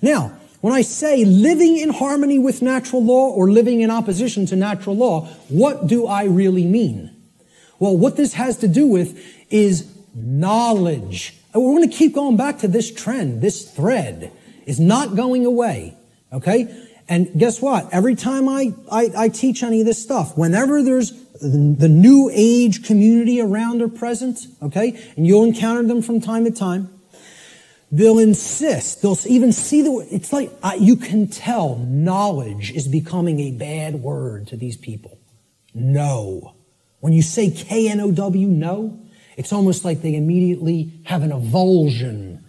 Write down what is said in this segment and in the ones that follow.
Now, when I say living in harmony with natural law or living in opposition to natural law, what do I really mean? Well, what this has to do with is knowledge. And we're going to keep going back to this trend. This thread is not going away. Okay? And guess what? Every time I teach any of this stuff, whenever there's the new age community around or present, okay, and you'll encounter them from time to time, they'll insist, they'll even see it's like, you can tell knowledge is becoming a bad word to these people. No. When you say K-N-O-W, no, it's almost like they immediately have an avulsion,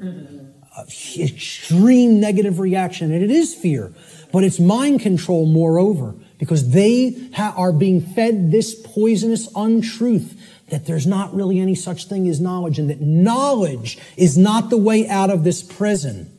extreme negative reaction, and it is fear. But it's mind control, moreover, because they are being fed this poisonous untruth that there's not really any such thing as knowledge, and that knowledge is not the way out of this prison.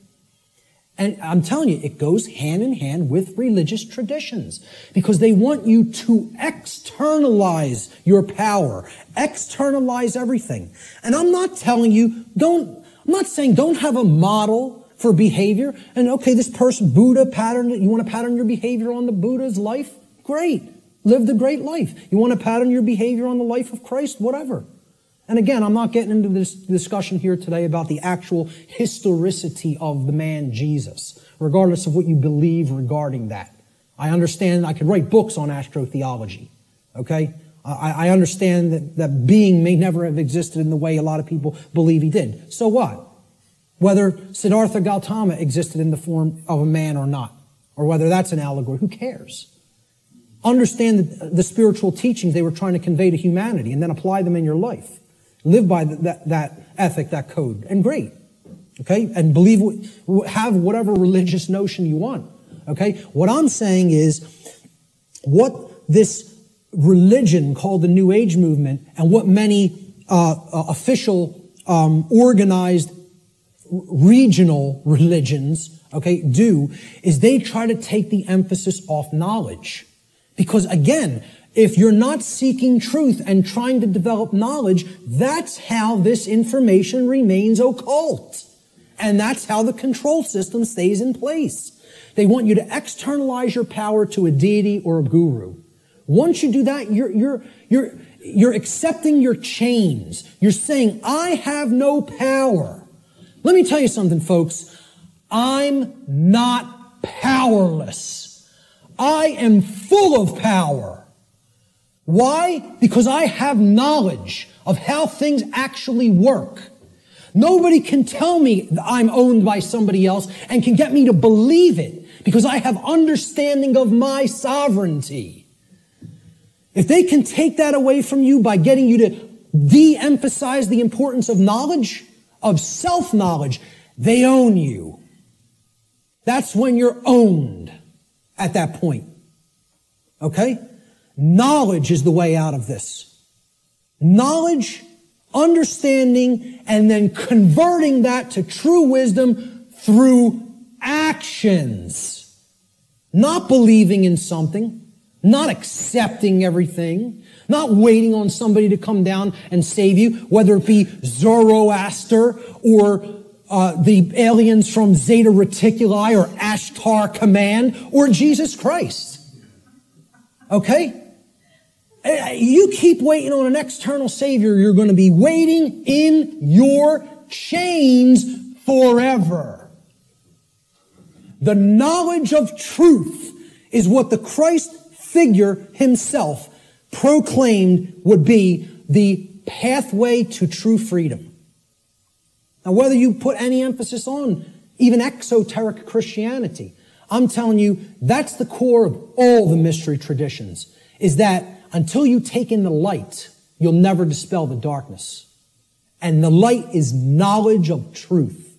And I'm telling you, it goes hand in hand with religious traditions, because they want you to externalize your power, externalize everything. And I'm not telling you, I'm not saying don't have a model for behavior. And okay, this person, Buddha patterned it. You want to pattern your behavior on the Buddha's life? Great. Live the great life. You want to pattern your behavior on the life of Christ? Whatever. And again, I'm not getting into this discussion here today about the actual historicity of the man Jesus, regardless of what you believe regarding that. I understand I could write books on astrotheology. Okay? I understand that being may never have existed in the way a lot of people believe he did. So what? Whether Siddhartha Gautama existed in the form of a man or not, or whether that's an allegory, who cares? Understand the spiritual teachings they were trying to convey to humanity and then apply them in your life. Live by that ethic, that code, and great. Okay? And have whatever religious notion you want. Okay? What I'm saying is, what this religion called the New Age movement and what many official, organized, regional religions, okay, do is they try to take the emphasis off knowledge. Because again, if you're not seeking truth and trying to develop knowledge, that's how this information remains occult. And that's how the control system stays in place. They want you to externalize your power to a deity or a guru. Once you do that, you're accepting your chains. You're saying, I have no power. Let me tell you something, folks. I'm not powerless. I am full of power. Why? Because I have knowledge of how things actually work. Nobody can tell me that I'm owned by somebody else and can get me to believe it, because I have understanding of my sovereignty. If they can take that away from you by getting you to de-emphasize the importance of knowledge, of self-knowledge, they own you. That's when you're owned at that point. Okay? Knowledge is the way out of this. Knowledge, understanding, and then converting that to true wisdom through actions. Not believing in something, not accepting everything, not waiting on somebody to come down and save you, whether it be Zoroaster or the aliens from Zeta Reticuli or Ashtar Command or Jesus Christ. Okay? You keep waiting on an external savior, you're going to be waiting in your chains forever. The knowledge of truth is what the Christ figure himself proclaimed would be the pathway to true freedom. Now, whether you put any emphasis on even exoteric Christianity, I'm telling you, that's the core of all the mystery traditions, is that until you take in the light, you'll never dispel the darkness. And the light is knowledge of truth.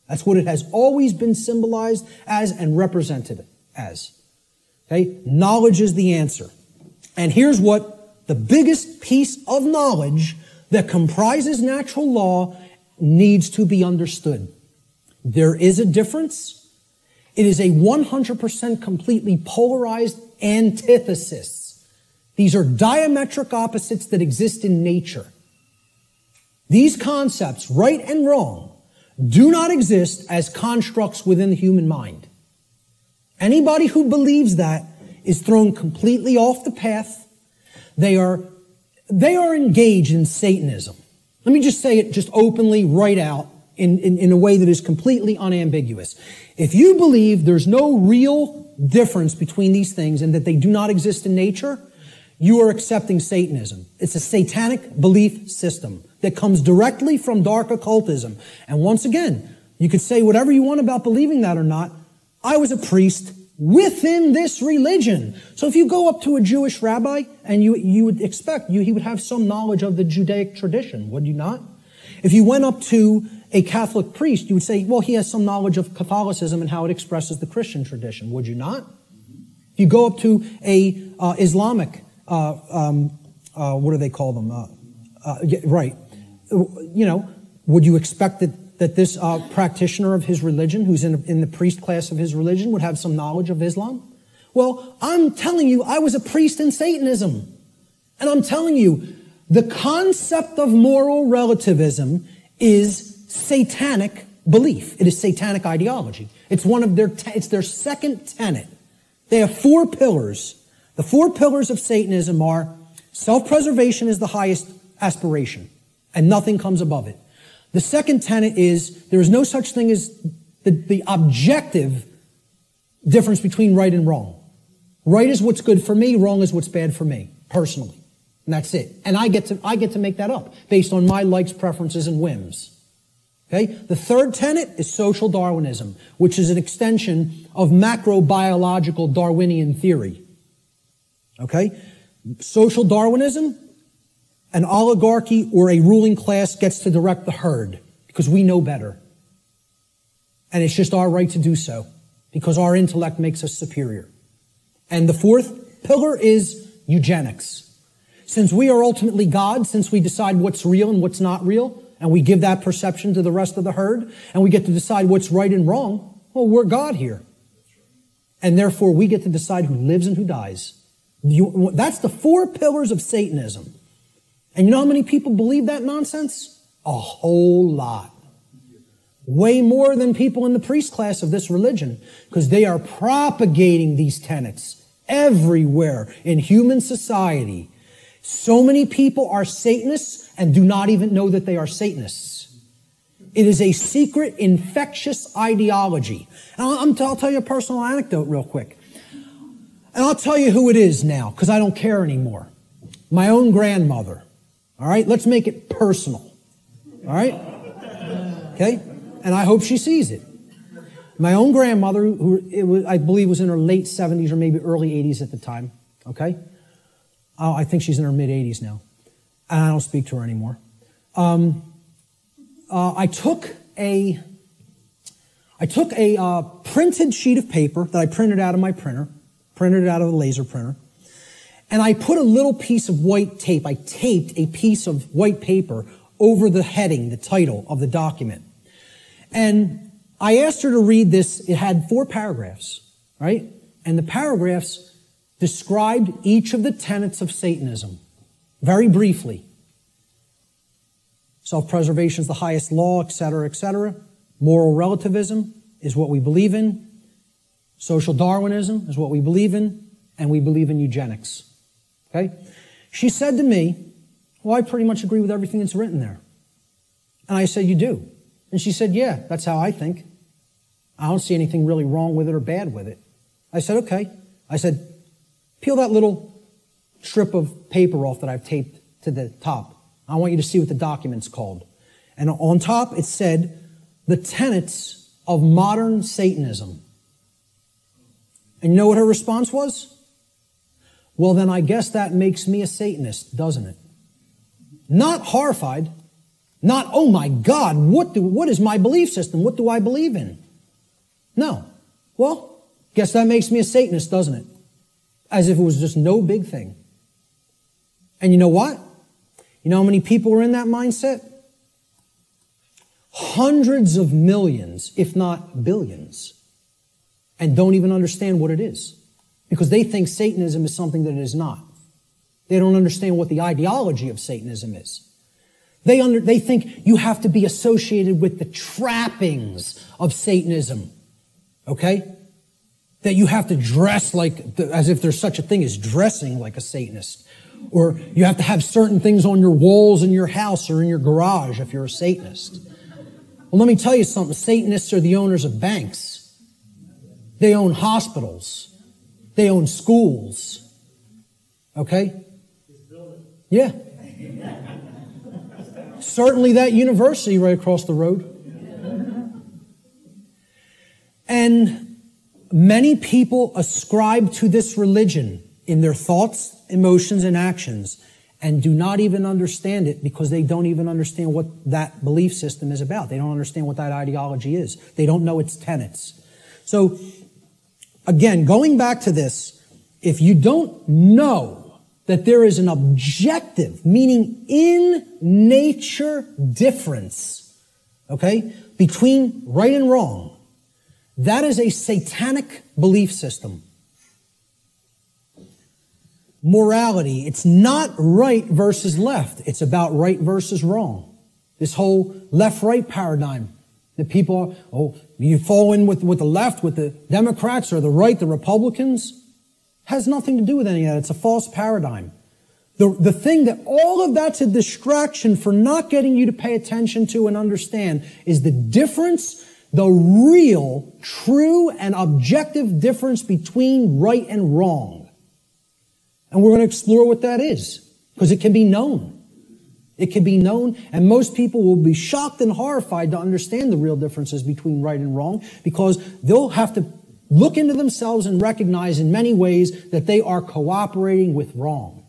That's what it has always been symbolized as and represented as. Okay? Knowledge is the answer. And here's what the biggest piece of knowledge that comprises natural law needs to be understood. There is a difference. It is a 100% completely polarized antithesis. These are diametric opposites that exist in nature. These concepts, right and wrong, do not exist as constructs within the human mind. Anybody who believes that is thrown completely off the path. They are engaged in Satanism. Let me just say it just openly right out in a way that is completely unambiguous. If you believe there's no real difference between these things and that they do not exist in nature, you are accepting Satanism. It's a satanic belief system that comes directly from dark occultism. And once again, you could say whatever you want about believing that or not. I was a priest within this religion. So if you go up to a Jewish rabbi and you would expect he would have some knowledge of the Judaic tradition, would you not? If you went up to a Catholic priest, you would say, well, he has some knowledge of Catholicism and how it expresses the Christian tradition, would you not? If you go up to a Islamic, what do they call them? Right. You know, would you expect that this practitioner of his religion, who's in the priest class of his religion, would have some knowledge of Islam? Well, I'm telling you, I was a priest in Satanism. And I'm telling you, the concept of moral relativism is satanic belief. It is satanic ideology. It's one of it's their second tenet. They have 4 pillars. The 4 pillars of Satanism are self-preservation is the highest aspiration, and nothing comes above it. The second tenet is there is no such thing as the objective difference between right and wrong. Right is what's good for me, wrong is what's bad for me, personally. And that's it. And I get to make that up based on my likes, preferences, and whims. Okay? The third tenet is social Darwinism, which is an extension of macrobiological Darwinian theory. Okay? Social Darwinism, an oligarchy or a ruling class gets to direct the herd because we know better. And it's just our right to do so because our intellect makes us superior. And the fourth pillar is eugenics. Since we are ultimately God, since we decide what's real and what's not real, and we give that perception to the rest of the herd, and we get to decide what's right and wrong, well, we're God here. And therefore, we get to decide who lives and who dies. That's the 4 pillars of Satanism. And you know how many people believe that nonsense? A whole lot. Way more than people in the priest class of this religion, because they are propagating these tenets everywhere in human society. So many people are Satanists and do not even know that they are Satanists. It is a secret, infectious ideology. And I'll tell you a personal anecdote real quick. And I'll tell you who it is now, because I don't care anymore. My own grandmother. All right? Let's make it personal. All right? Okay? And I hope she sees it. My own grandmother, I believe was in her late 70s or maybe early 80s at the time. Okay? I think she's in her mid-80s now. And I don't speak to her anymore. I took a printed sheet of paper that I printed out of my printer, printed it out of a laser printer, and I put a little piece of white tape. I taped a piece of white paper over the heading, the title of the document. And I asked her to read this. It had 4 paragraphs, right? And the paragraphs described each of the tenets of Satanism, very briefly. Self-preservation is the highest law, etc., etc. Moral relativism is what we believe in. Social Darwinism is what we believe in. And we believe in eugenics. Okay? She said to me, well, I pretty much agree with everything that's written there. And I said, you do? And she said, yeah, that's how I think. I don't see anything really wrong with it or bad with it. I said, okay. I said, peel that little strip of paper off that I've taped to the top. I want you to see what the document's called. And on top, it said, the tenets of modern Satanism. And you know what her response was? Well, then I guess that makes me a Satanist, doesn't it? Not horrified. Not, oh my God, what is my belief system? What do I believe in? No. Well, guess that makes me a Satanist, doesn't it? As if it was just no big thing. And you know what? You know how many people are in that mindset? Hundreds of millions, if not billions, and don't even understand what it is. Because they think Satanism is something that it is not. They don't understand what the ideology of Satanism is. They think you have to be associated with the trappings of Satanism. Okay? That you have to dress as if there's such a thing as dressing like a Satanist. Or you have to have certain things on your walls in your house or in your garage if you're a Satanist. Well, let me tell you something. Satanists are the owners of banks. They own hospitals. They own schools. Okay? Yeah. Certainly that university right across the road. And many people ascribe to this religion in their thoughts, emotions, and actions, and do not even understand it because they don't even understand what that belief system is about. They don't understand what that ideology is. They don't know its tenets. So, again, going back to this, if you don't know that there is an objective, meaning in nature difference, okay, between right and wrong, that is a satanic belief system. Morality, it's not right versus left. It's about right versus wrong. This whole left-right paradigm that people are, you fall in with the left, with the Democrats, or the right, the Republicans, has nothing to do with any of that. It's a false paradigm. The thing that all of that's a distraction for not getting you to pay attention to and understand is the difference, the real, true, and objective difference between right and wrong. And we're going to explore what that is, because it can be known. It can be known, and most people will be shocked and horrified to understand the real differences between right and wrong, because they'll have to look into themselves and recognize in many ways that they are cooperating with wrong,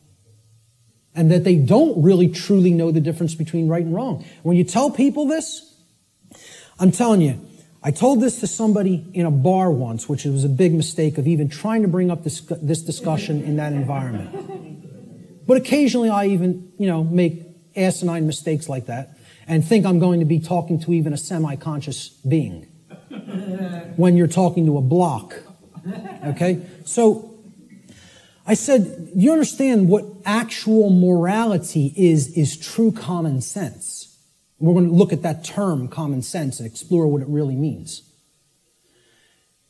and that they don't really truly know the difference between right and wrong. When you tell people this, I'm telling you, I told this to somebody in a bar once, which was a big mistake of even trying to bring up this discussion in that environment. But occasionally I even, make asinine mistakes like that and think I'm going to be talking to even a semi-conscious being when you're talking to a block. Okay? So I said, you understand what actual morality is true common sense. We're going to look at that term, common sense, and explore what it really means.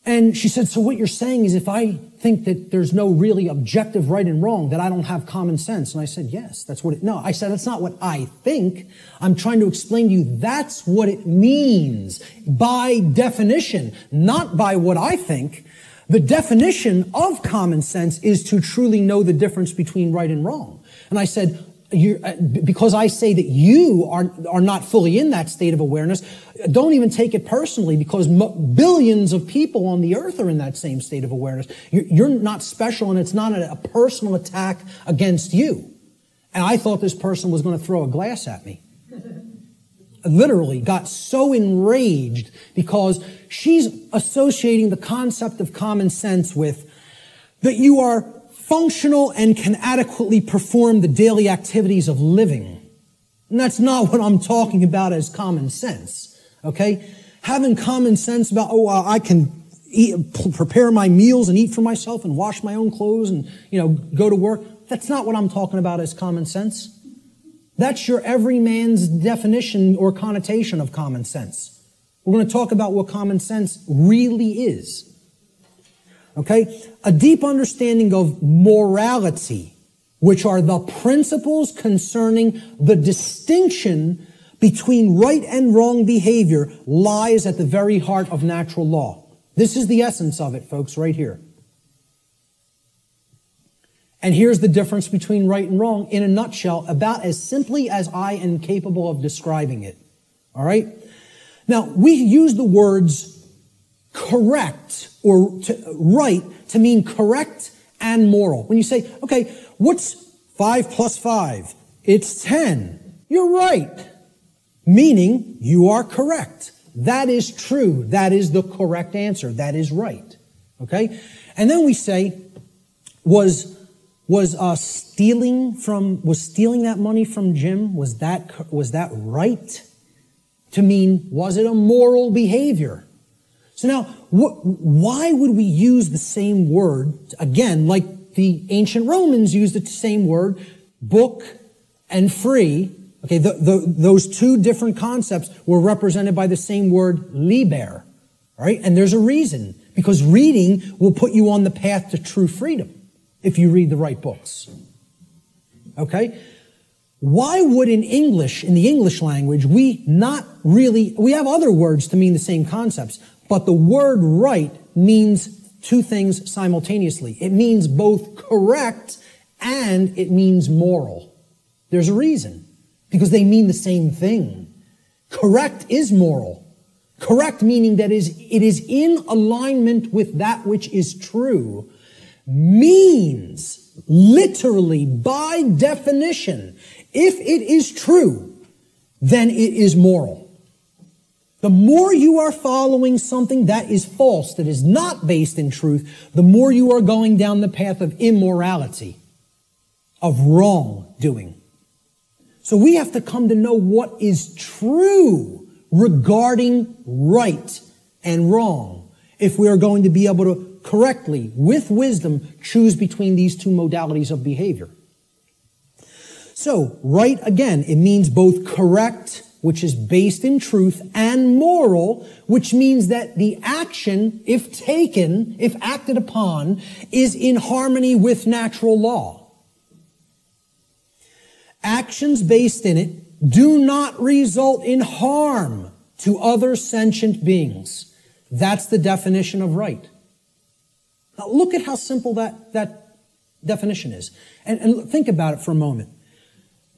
And she said, so what you're saying is if I think that there's no really objective right and wrong, that I don't have common sense. And I said, yes, that's what no, I said, that's not what I think. I'm trying to explain to you that's what it means by definition, not by what I think. The definition of common sense is to truly know the difference between right and wrong. And I said, because I say that you are not fully in that state of awareness, don't even take it personally, because billions of people on the earth are in that same state of awareness. You're not special, and it's not a personal attack against you. And I thought this person was going to throw a glass at me. Literally got so enraged because she's associating the concept of common sense with that you are functional and can adequately perform the daily activities of living. And that's not what I'm talking about as common sense, okay? Having common sense about, I can prepare my meals and eat for myself and wash my own clothes and, go to work. That's not what I'm talking about as common sense. That's your everyman's definition or connotation of common sense. We're going to talk about what common sense really is. Okay? A deep understanding of morality, which are the principles concerning the distinction between right and wrong behavior, lies at the very heart of natural law. This is the essence of it, folks, right here. And here's the difference between right and wrong in a nutshell, about as simply as I am capable of describing it. All right? Now, we use the words correct or right to mean correct and moral. When you say, okay, what's 5 plus 5? It's 10. You're right. Meaning you are correct. That is true. That is the correct answer. That is right. Okay? And then we say, was stealing that money from Jim, was that right? To mean, was it a moral behavior? So now, why would we use the same word, again, like the ancient Romans used the same word, book and free, Okay, those two different concepts were represented by the same word, liber. All right, and there's a reason. Because reading will put you on the path to true freedom if you read the right books. Okay? Why would in English, in the English language, we have other words to mean the same concepts, but the word right means two things simultaneously. It means both correct and it means moral. There's a reason. Because they mean the same thing. Correct is moral. Correct meaning that it is in alignment with that which is true, means literally by definition, if it is true, then it is moral. The more you are following something that is false, that is not based in truth, the more you are going down the path of immorality, of wrongdoing. So we have to come to know what is true regarding right and wrong, if we are going to be able to correctly, with wisdom, choose between these two modalities of behavior. So, right, again, it means both correct, which is based in truth, and moral, which means that the action, if taken, if acted upon, is in harmony with natural law. Actions based in it do not result in harm to other sentient beings. That's the definition of right. Now look at how simple that definition is. And think about it for a moment.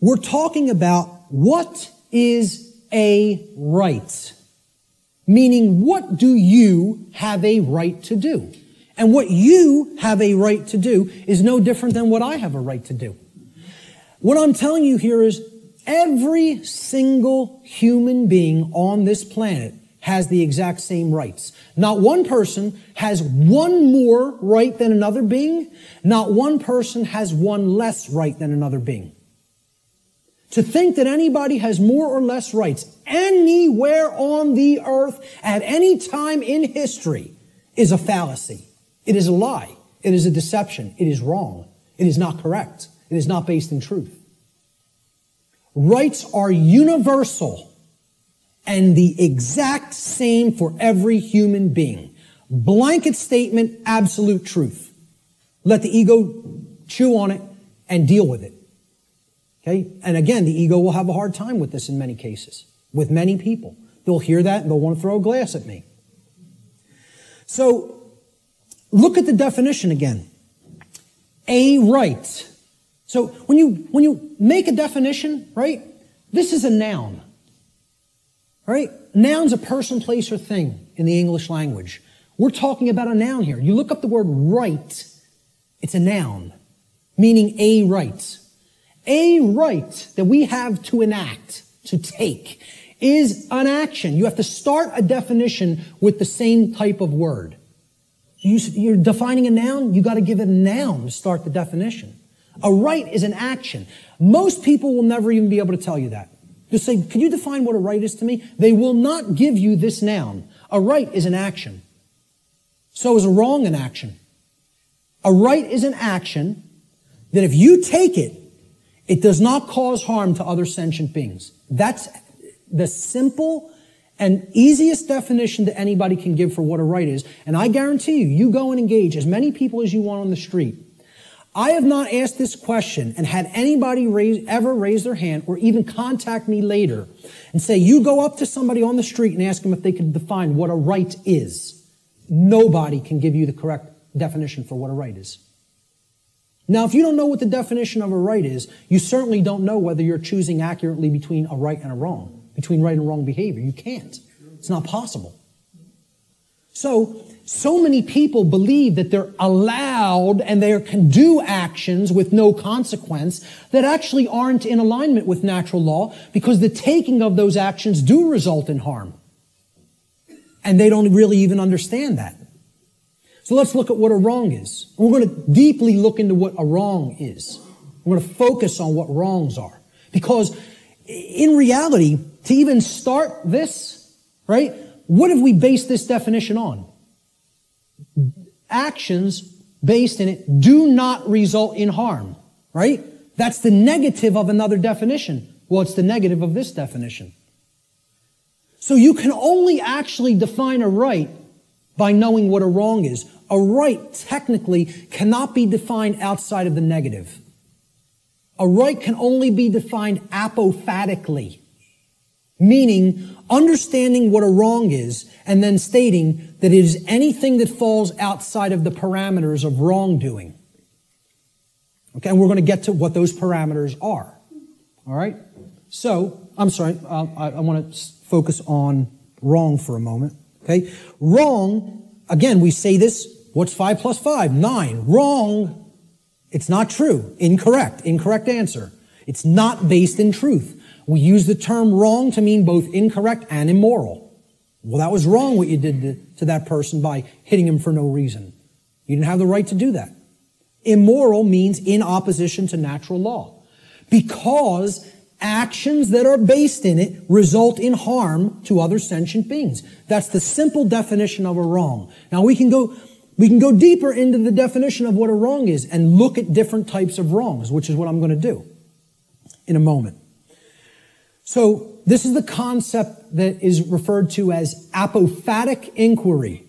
We're talking about what is a right. Meaning, what do you have a right to do? And what you have a right to do is no different than what I have a right to do. What I'm telling you here is every single human being on this planet has the exact same rights. Not one person has one more right than another being. Not one person has one less right than another being. To think that anybody has more or less rights anywhere on the earth at any time in history is a fallacy. It is a lie. It is a deception. It is wrong. It is not correct. It is not based in truth. Rights are universal and the exact same for every human being. Blanket statement, absolute truth. Let the ego chew on it and deal with it. Okay? And again, the ego will have a hard time with this in many cases. With many people. They'll hear that and they'll want to throw a glass at me. So, look at the definition again. A right. So when you make a definition, right, this is a noun, right? Noun's a person, place, or thing in the English language. We're talking about a noun here. You look up the word right, it's a noun, meaning a right. A right that we have to enact, to take, is an action. You have to start a definition with the same type of word. You're defining a noun, you got to give it a noun to start the definition. A right is an action. Most people will never even be able to tell you that. Just say, could you define what a right is to me? They will not give you this noun. A right is an action. So is a wrong an action. A right is an action that if you take it, it does not cause harm to other sentient beings. That's the simple and easiest definition that anybody can give for what a right is. And I guarantee you, you go and engage as many people as you want on the street. I have not asked this question and had anybody ever raise their hand or even contact me later and say, you go up to somebody on the street and ask them if they can define what a right is. Nobody can give you the correct definition for what a right is. Now, if you don't know what the definition of a right is, you certainly don't know whether you're choosing accurately between a right and a wrong, between right and wrong behavior. You can't. It's not possible. So many people believe that they're allowed and they can do actions with no consequence that actually aren't in alignment with natural law because the taking of those actions do result in harm. And they don't really even understand that. So let's look at what a wrong is. We're going to deeply look into what a wrong is. We're going to focus on what wrongs are. Because in reality, to even start this, right, what have we based this definition on? Actions based in it do not result in harm, right? That's the negative of another definition. Well, it's the negative of this definition. So you can only actually define a right by knowing what a wrong is. A right, technically, cannot be defined outside of the negative. A right can only be defined apophatically, meaning understanding what a wrong is and then stating that it is anything that falls outside of the parameters of wrongdoing. Okay, and we're going to get to what those parameters are. All right? So, I'm sorry, I want to focus on wrong for a moment. Okay? Wrong, again, we say this, what's 5 plus 5? 9. Wrong, it's not true. Incorrect. Incorrect answer. It's not based in truth. We use the term wrong to mean both incorrect and immoral. Well, that was wrong what you did to that person by hitting him for no reason. You didn't have the right to do that. Immoral means in opposition to natural law. Because actions that are based in it result in harm to other sentient beings. That's the simple definition of a wrong. Now we can go deeper into the definition of what a wrong is and look at different types of wrongs, which is what I'm going to do in a moment. So this is the concept that is referred to as apophatic inquiry.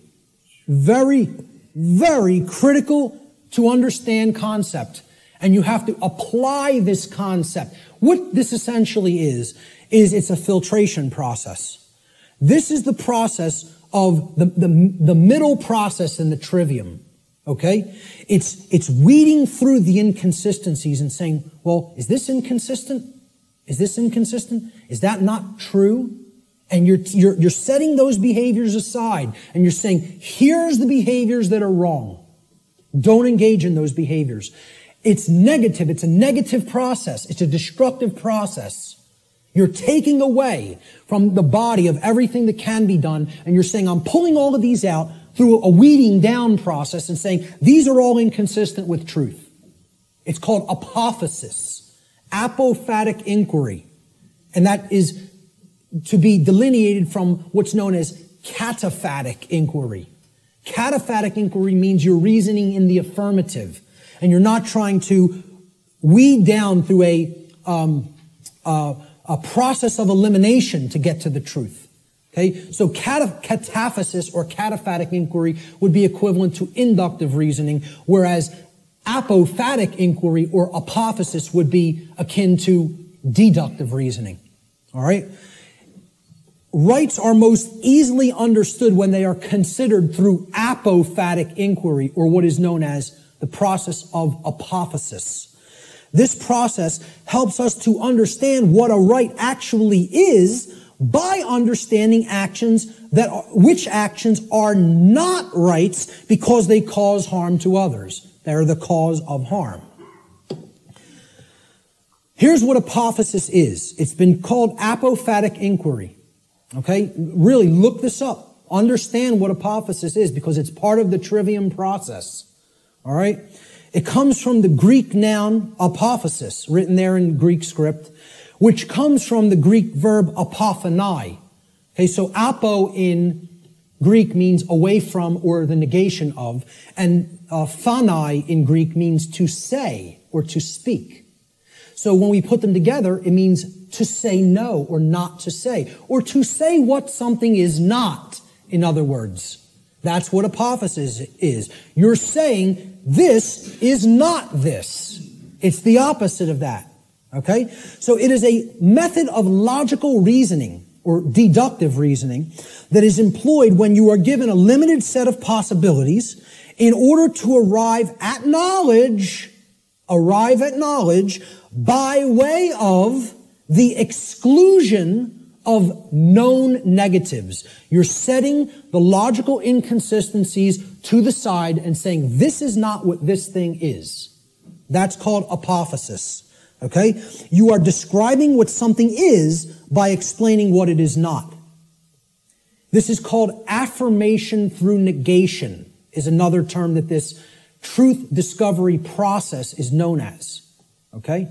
Very, very critical to understand concept. And you have to apply this concept. What this essentially is it's a filtration process. This is the process of the middle process in the trivium. Okay? It's weeding through the inconsistencies and saying, well, is this inconsistent? Is this inconsistent? Is that not true? And you're setting those behaviors aside and you're saying, here's the behaviors that are wrong. Don't engage in those behaviors. It's negative. It's a negative process. It's a destructive process. You're taking away from the body of everything that can be done, and you're saying, I'm pulling all of these out through a weeding down process and saying, these are all inconsistent with truth. It's called apophasis, apophatic inquiry. And that is to be delineated from what's known as cataphatic inquiry. Cataphatic inquiry means you're reasoning in the affirmative, and you're not trying to weed down through a process of elimination to get to the truth. Okay, so cataphasis or cataphatic inquiry would be equivalent to inductive reasoning, whereas apophatic inquiry or apophasis would be akin to deductive reasoning. All right. Rights are most easily understood when they are considered through apophatic inquiry, or what is known as the process of apophasis. This process helps us to understand what a right actually is by understanding which actions are not rights because they cause harm to others. They're the cause of harm. Here's what apophasis is. It's been called apophatic inquiry. Okay? Really look this up. Understand what apophasis is because it's part of the trivium process. All right? It comes from the Greek noun apophasis, written there in Greek script, which comes from the Greek verb apophanai. Okay, so apo in Greek means away from or the negation of, and phanai in Greek means to say or to speak. So when we put them together, it means to say no or not to say, or to say what something is not, in other words. That's what apophasis is. You're saying this is not this. It's the opposite of that. Okay? So it is a method of logical reasoning or deductive reasoning that is employed when you are given a limited set of possibilities in order to arrive at knowledge by way of the exclusion of known negatives. You're setting the logical inconsistencies to the side and saying, this is not what this thing is. That's called apophasis. Okay? You are describing what something is by explaining what it is not. This is called affirmation through negation, is another term that this truth discovery process is known as. Okay?